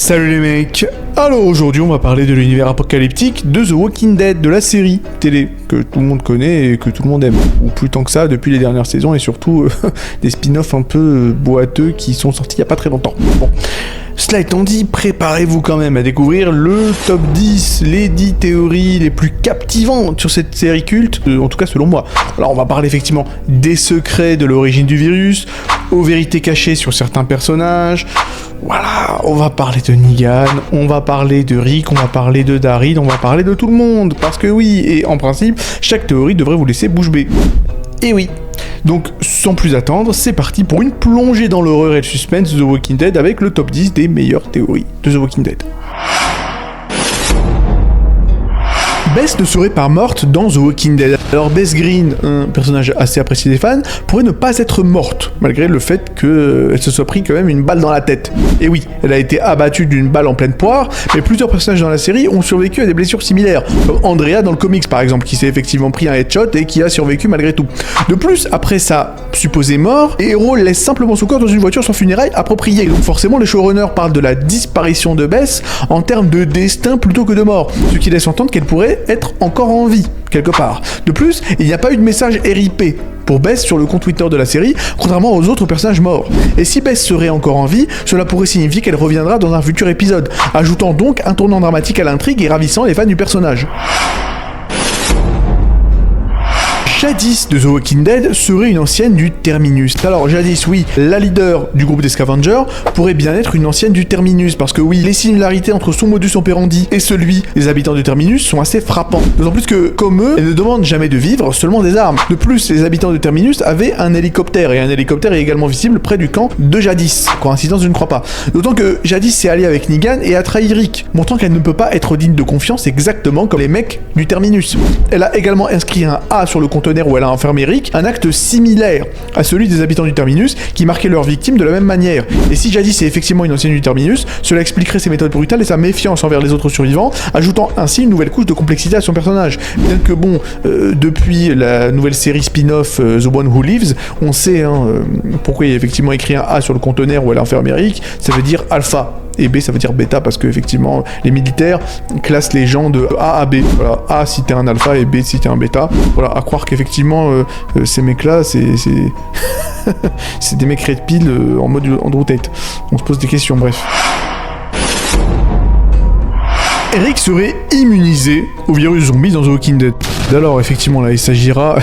Salut les mecs. Alors aujourd'hui on va parler de l'univers apocalyptique de The Walking Dead, de la série télé que tout le monde connaît et que tout le monde aime, ou plus tant que ça depuis les dernières saisons, et surtout des spin-offs un peu boiteux qui sont sortis il y a pas très longtemps. Bon. Cela étant dit, préparez-vous quand même à découvrir le top 10, les 10 théories les plus captivantes sur cette série culte, en tout cas selon moi. Alors on va parler effectivement des secrets de l'origine du virus, aux vérités cachées sur certains personnages, voilà, on va parler de Negan, on va parler de Rick, on va parler de Daryl, on va parler de tout le monde, parce que oui, et en principe, chaque théorie devrait vous laisser bouche bée. Et oui. Donc, sans plus attendre, c'est parti pour une plongée dans l'horreur et le suspense de The Walking Dead avec le top 10 des meilleures théories de The Walking Dead. Bess ne serait pas morte dans The Walking Dead. Alors Bess Green, un personnage assez apprécié des fans, pourrait ne pas être morte, malgré le fait qu'elle se soit pris quand même une balle dans la tête. Et oui, elle a été abattue d'une balle en pleine poire, mais plusieurs personnages dans la série ont survécu à des blessures similaires, comme Andrea dans le comics par exemple, qui s'est effectivement pris un headshot et qui a survécu malgré tout. De plus, après sa supposée mort, Hero laisse simplement son corps dans une voiture sans funérailles appropriée. Donc forcément, les showrunners parlent de la disparition de Bess en termes de destin plutôt que de mort, ce qui laisse entendre qu'elle pourrait être encore en vie, quelque part. De plus, il n'y a pas eu de message RIP pour Bess sur le compte Twitter de la série, contrairement aux autres personnages morts. Et si Bess serait encore en vie, cela pourrait signifier qu'elle reviendra dans un futur épisode, ajoutant donc un tournant dramatique à l'intrigue et ravissant les fans du personnage. Jadis de The Walking Dead serait une ancienne du Terminus. Alors jadis, oui, la leader du groupe des Scavengers pourrait bien être une ancienne du Terminus, parce que oui, les similarités entre son modus operandi et celui des habitants du Terminus sont assez frappants. D'autant plus que, comme eux, elle ne demande jamais de vivre, seulement des armes. De plus, les habitants du Terminus avaient un hélicoptère, et un hélicoptère est également visible près du camp de Jadis. Coïncidence, je ne crois pas. D'autant que Jadis s'est alliée avec Negan et a trahi Rick, montrant qu'elle ne peut pas être digne de confiance exactement comme les mecs du Terminus. Elle a également inscrit un A sur le conteneur où elle a enfermé Rick, un acte similaire à celui des habitants du Terminus qui marquaient leurs victimes de la même manière. Et si Jadis est effectivement une ancienne du Terminus, cela expliquerait ses méthodes brutales et sa méfiance envers les autres survivants, ajoutant ainsi une nouvelle couche de complexité à son personnage. Bien que bon, depuis la nouvelle série spin-off The One Who Lives, on sait pourquoi il y a effectivement écrit un A sur le conteneur où elle a enfermé Rick, ça veut dire alpha. Et B ça veut dire bêta, parce que effectivement les militaires classent les gens de A à B. Voilà, A si t'es un alpha et B si t'es un bêta. Voilà, à croire qu'effectivement ces mecs-là, c'est des mecs red pill en mode Andrew Tate. On se pose des questions, bref. Rick serait immunisé au virus zombie dans The Walking Dead. Alors effectivement là il s'agira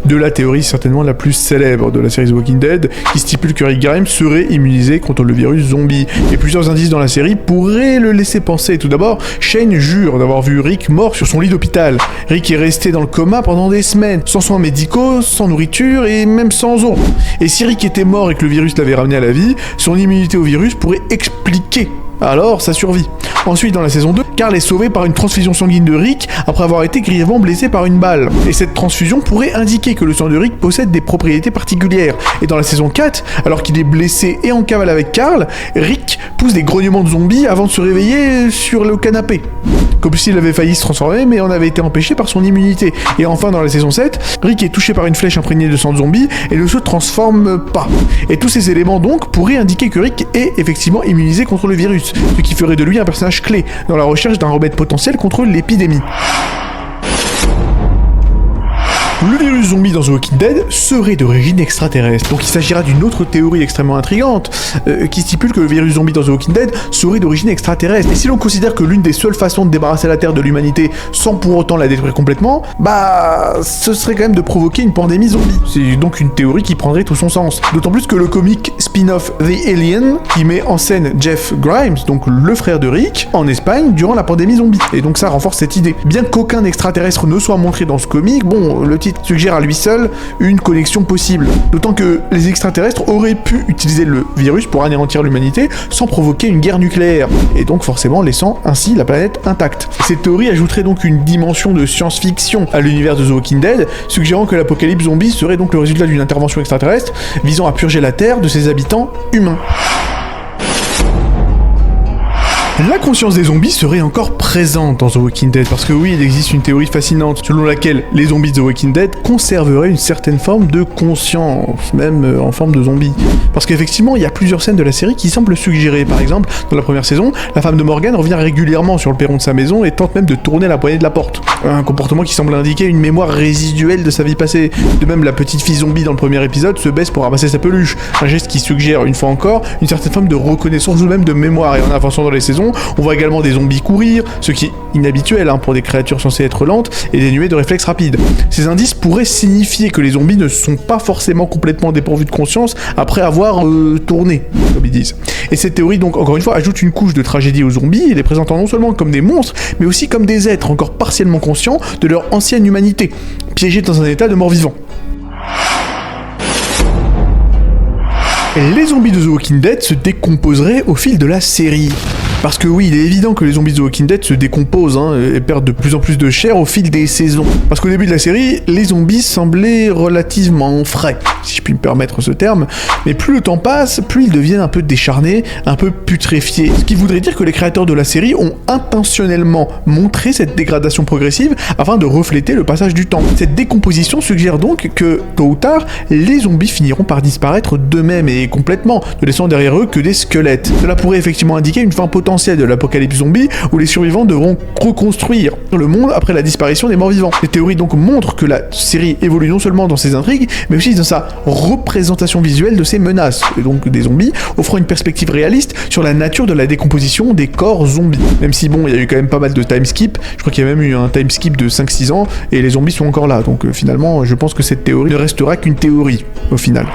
de la théorie certainement la plus célèbre de la série The Walking Dead, qui stipule que Rick Grimes serait immunisé contre le virus zombie. Et plusieurs indices dans la série pourraient le laisser penser. Tout d'abord, Shane jure d'avoir vu Rick mort sur son lit d'hôpital. Rick est resté dans le coma pendant des semaines, sans soins médicaux, sans nourriture et même sans eau. Et si Rick était mort et que le virus l'avait ramené à la vie, son immunité au virus pourrait expliquer alors sa survie. Ensuite, dans la saison 2, Carl est sauvé par une transfusion sanguine de Rick après avoir été grièvement blessé par une balle. Et cette transfusion pourrait indiquer que le sang de Rick possède des propriétés particulières. Et dans la saison 4, alors qu'il est blessé et en cavale avec Carl, Rick pousse des grognements de zombies avant de se réveiller sur le canapé. Comme s'il avait failli se transformer, mais en avait été empêché par son immunité. Et enfin, dans la saison 7, Rick est touché par une flèche imprégnée de sang de zombie et ne se transforme pas. Et tous ces éléments donc pourraient indiquer que Rick est effectivement immunisé contre le virus, ce qui ferait de lui un personnage clé dans la recherche d'un remède potentiel contre l'épidémie. Le virus zombie dans The Walking Dead serait d'origine extraterrestre. Donc il s'agira d'une autre théorie extrêmement intrigante qui stipule que le virus zombie dans The Walking Dead serait d'origine extraterrestre. Et si l'on considère que l'une des seules façons de débarrasser la Terre de l'humanité sans pour autant la détruire complètement, ce serait quand même de provoquer une pandémie zombie. C'est donc une théorie qui prendrait tout son sens. D'autant plus que le comic spin-off The Alien, qui met en scène Jeff Grimes, donc le frère de Rick, en Espagne durant la pandémie zombie. Et donc ça renforce cette idée. Bien qu'aucun extraterrestre ne soit montré dans ce comic, bon, le titre suggère à lui seul une connexion possible. D'autant que les extraterrestres auraient pu utiliser le virus pour anéantir l'humanité sans provoquer une guerre nucléaire, et donc forcément laissant ainsi la planète intacte. Cette théorie ajouterait donc une dimension de science-fiction à l'univers de The Walking Dead, suggérant que l'apocalypse zombie serait donc le résultat d'une intervention extraterrestre visant à purger la Terre de ses habitants humains. La conscience des zombies serait encore présente dans The Walking Dead, parce que oui, il existe une théorie fascinante selon laquelle les zombies de The Walking Dead conserveraient une certaine forme de conscience, même en forme de zombies. Parce qu'effectivement, il y a plusieurs scènes de la série qui semblent suggérer. Par exemple, dans la première saison, la femme de Morgan revient régulièrement sur le perron de sa maison et tente même de tourner la poignée de la porte. Un comportement qui semble indiquer une mémoire résiduelle de sa vie passée. De même, la petite fille zombie dans le premier épisode se baisse pour ramasser sa peluche. Un geste qui suggère, une fois encore, une certaine forme de reconnaissance ou même de mémoire. Et en avançant dans les saisons, on voit également des zombies courir, ce qui est inhabituel pour des créatures censées être lentes et dénuées de réflexes rapides. Ces indices pourraient signifier que les zombies ne sont pas forcément complètement dépourvus de conscience après avoir tourné, comme ils disent. Et cette théorie, donc, encore une fois, ajoute une couche de tragédie aux zombies, les présentant non seulement comme des monstres, mais aussi comme des êtres encore partiellement conscients de leur ancienne humanité, piégés dans un état de mort-vivant. Les zombies de The Walking Dead se décomposeraient au fil de la série. Parce que oui, il est évident que les zombies de The Walking Dead se décomposent et perdent de plus en plus de chair au fil des saisons. Parce qu'au début de la série, les zombies semblaient relativement frais, si je puis me permettre ce terme, mais plus le temps passe, plus ils deviennent un peu décharnés, un peu putréfiés. Ce qui voudrait dire que les créateurs de la série ont intentionnellement montré cette dégradation progressive afin de refléter le passage du temps. Cette décomposition suggère donc que, tôt ou tard, les zombies finiront par disparaître d'eux-mêmes et complètement, ne laissant derrière eux que des squelettes. Cela pourrait effectivement indiquer une fin potentielle de l'apocalypse zombie où les survivants devront reconstruire le monde après la disparition des morts-vivants. Les théories donc montrent que la série évolue non seulement dans ses intrigues, mais aussi dans sa représentation visuelle de ses menaces, et donc des zombies, offrant une perspective réaliste sur la nature de la décomposition des corps zombies. Même si bon, il y a eu quand même pas mal de time skip, je crois qu'il y a même eu un time skip de 5-6 ans, et les zombies sont encore là, donc finalement, je pense que cette théorie ne restera qu'une théorie, au final.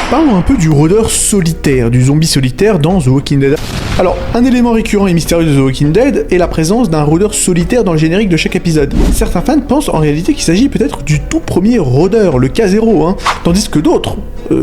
Parlons un peu du rôdeur solitaire, du zombie solitaire dans The Walking Dead. Alors, un élément récurrent et mystérieux de The Walking Dead est la présence d'un rôdeur solitaire dans le générique de chaque épisode. Certains fans pensent en réalité qu'il s'agit peut-être du tout premier rôdeur, le K0, tandis que d'autres,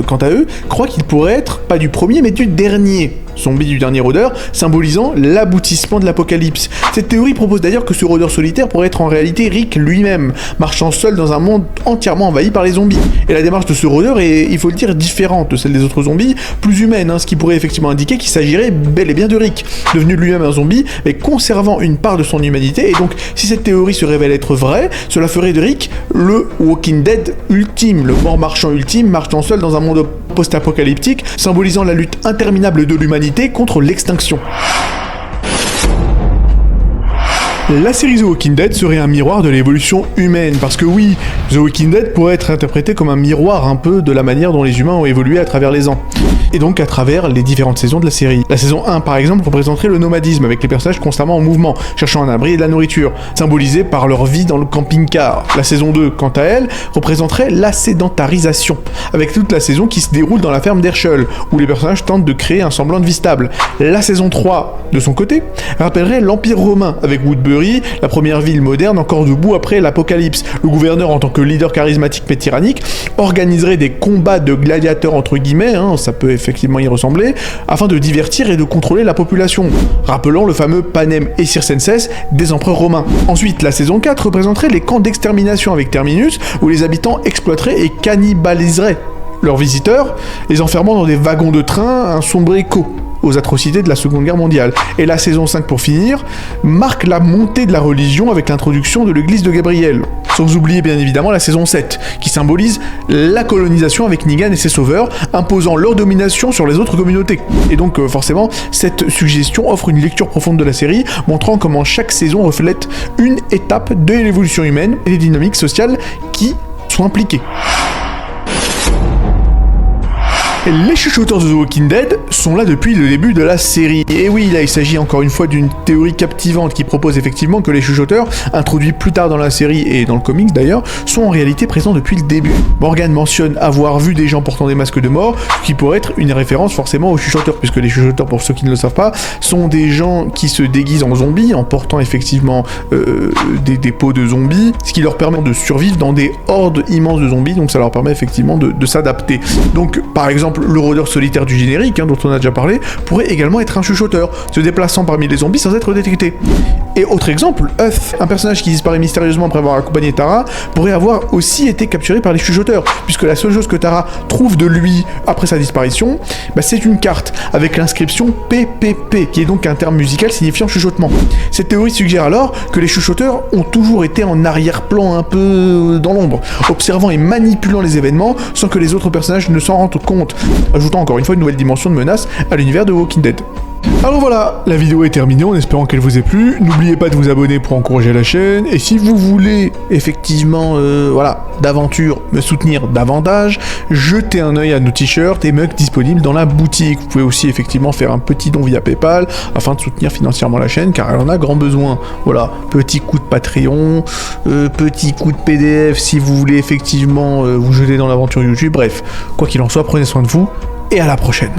quant à eux, croient qu'il pourrait être pas du premier mais du dernier zombie du dernier rôdeur, symbolisant l'aboutissement de l'apocalypse. Cette théorie propose d'ailleurs que ce rôdeur solitaire pourrait être en réalité Rick lui-même, marchant seul dans un monde entièrement envahi par les zombies. Et la démarche de ce rôdeur est, il faut le dire, différente de celle des autres zombies, plus humaine, ce qui pourrait effectivement indiquer qu'il s'agirait bel et bien de Rick, devenu lui-même un zombie, mais conservant une part de son humanité. Et donc, si cette théorie se révèle être vraie, cela ferait de Rick le Walking Dead ultime, le mort marchand ultime, marchant seul dans un monde post-apocalyptique, symbolisant la lutte interminable de l'humanité contre l'extinction. La série The Walking Dead serait un miroir de l'évolution humaine, parce que oui, The Walking Dead pourrait être interprété comme un miroir un peu de la manière dont les humains ont évolué à travers les ans, et donc à travers les différentes saisons de la série. La saison 1 par exemple représenterait le nomadisme, avec les personnages constamment en mouvement, cherchant un abri et de la nourriture, symbolisé par leur vie dans le camping-car. La saison 2, quant à elle, représenterait la sédentarisation, avec toute la saison qui se déroule dans la ferme d'Herschel, où les personnages tentent de créer un semblant de vie stable. La saison 3, de son côté, rappellerait l'Empire romain, avec Woodbury, la première ville moderne encore debout après l'apocalypse. Le gouverneur, en tant que leader charismatique mais tyrannique, organiserait des combats de gladiateurs entre guillemets, ça peut effectivement y ressembler, afin de divertir et de contrôler la population, rappelant le fameux Panem et Circenses des empereurs romains. Ensuite, la saison 4 représenterait les camps d'extermination avec Terminus, où les habitants exploiteraient et cannibaliseraient leurs visiteurs, les enfermant dans des wagons de train, un sombre écho aux atrocités de la Seconde Guerre mondiale. Et la saison 5, pour finir, marque la montée de la religion avec l'introduction de l'église de Gabriel. Sans oublier bien évidemment la saison 7, qui symbolise la colonisation avec Negan et ses sauveurs, imposant leur domination sur les autres communautés. Et donc forcément, cette suggestion offre une lecture profonde de la série, montrant comment chaque saison reflète une étape de l'évolution humaine et les dynamiques sociales qui sont impliquées. Les chuchoteurs de The Walking Dead sont là depuis le début de la série. Et oui, là il s'agit encore une fois d'une théorie captivante qui propose effectivement que les chuchoteurs, introduits plus tard dans la série et dans le comics d'ailleurs, sont en réalité présents depuis le début. Morgan mentionne avoir vu des gens portant des masques de mort, ce qui pourrait être une référence forcément aux chuchoteurs, puisque les chuchoteurs, pour ceux qui ne le savent pas, sont des gens qui se déguisent en zombies, en portant effectivement des peaux de zombies, ce qui leur permet de survivre dans des hordes immenses de zombies, donc ça leur permet effectivement de s'adapter. Donc par exemple, exemple, le rôdeur solitaire du générique, dont on a déjà parlé, pourrait également être un chuchoteur, se déplaçant parmi les zombies sans être détecté. Et autre exemple, Huth, un personnage qui disparaît mystérieusement après avoir accompagné Tara, pourrait avoir aussi été capturé par les chuchoteurs, puisque la seule chose que Tara trouve de lui après sa disparition, c'est une carte avec l'inscription PPP, qui est donc un terme musical signifiant chuchotement. Cette théorie suggère alors que les chuchoteurs ont toujours été en arrière-plan, un peu dans l'ombre, observant et manipulant les événements sans que les autres personnages ne s'en rendent compte, ajoutant encore une fois une nouvelle dimension de menace à l'univers de Walking Dead. Alors voilà, la vidéo est terminée en espérant qu'elle vous ait plu. N'oubliez pas de vous abonner pour encourager la chaîne. Et si vous voulez effectivement, d'aventure, me soutenir davantage, jetez un œil à nos t-shirts et mugs disponibles dans la boutique. Vous pouvez aussi effectivement faire un petit don via PayPal afin de soutenir financièrement la chaîne car elle en a grand besoin. Voilà, petit coup de Patreon, petit coup de PDF si vous voulez effectivement vous jeter dans l'aventure YouTube. Bref, quoi qu'il en soit, prenez soin de vous et à la prochaine.